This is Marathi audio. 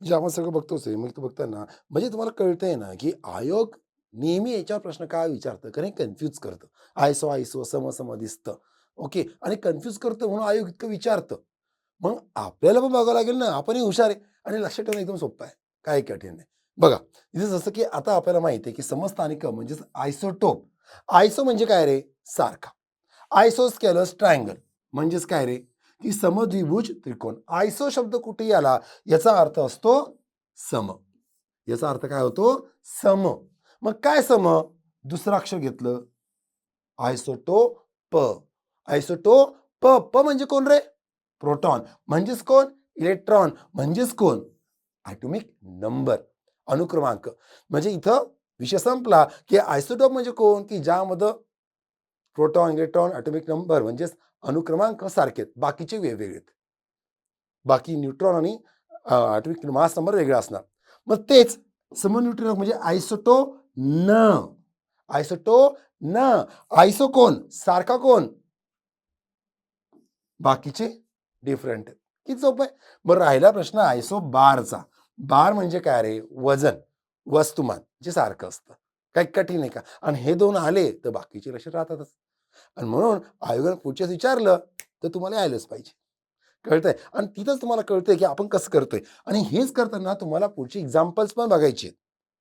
म्हणजे आपण सगळं बघतोच आहे. मग तो बघताना म्हणजे तुम्हाला कळतंय ना, की आयोग नेहमी याच्यावर प्रश्न काय विचारतं? कारण कन्फ्यूज करतं. आयसो, आयसो, सम, सम दिसतं. ओके. आणि कन्फ्यूज करतं म्हणून आयोग इतकं विचारतं. मग आपल्याला पण बघावं लागेल ना, आपणही हुशार आहे आणि लक्षात ठेवणं एकदम सोपं आहे. काही कठीण नाही. बघा, इथे जसं की आता आपल्याला माहिती आहे, की समस्थानिक म्हणजेच आयसोटोप. आयसो म्हणजे काय रे? सारखा. आयसोस्केलस ट्रायंगल म्हणजेच काय रे? की समद्विभुज त्रिकोण. आयसो शब्द कुठेही आला, याचा अर्थ असतो सम. याचा अर्थ काय होतो? सम. मग काय सम? दुसरं अक्षर घेतलं, आयसोटोप. आयसोटोप. प म्हणजे कोण रे? प्रोटॉन. म्हणजेच कोण? इलेक्ट्रॉन. म्हणजेच कोण? Atomic number. अणुक्रमांक. म्हणजे इथं विषय संपला, की आयसोटोप म्हणजे कोण? की ज्यामध्ये प्रोटॉन, इलेक्ट्रॉन, ॲटॉमिक नंबर म्हणजेच अणुक्रमांक सारखे आहेत. बाकीचे वेगवेगळे आहेत. बाकी न्यूट्रॉन आणि ॲटॉमिक मास नंबर वेगळा असणार. मग तेच समन्यूट्रॉन म्हणजे आयसोटोन. आयसोटोन. आयसो कोण? सारखा कोण? बाकीचे डिफरंट आहेत. किती सोपं आहे. मग राहिला प्रश्न आयसोबारचा. बार म्हणजे काय रे? वजन, वस्तुमान जे सारखं असतं. काही कठीण आहे का? आणि हे 2 आले तर बाकीचे लक्षात राहतातच. आणि म्हणून आयोगाने पुढच्याच विचारलं तर तुम्हाला यायलाच पाहिजे. कळतंय? आणि तिथंच तुम्हाला कळतंय की आपण कसं करतोय आणि हेच करताना तुम्हाला पुढची एक्झाम्पल्स पण बघायची आहेत.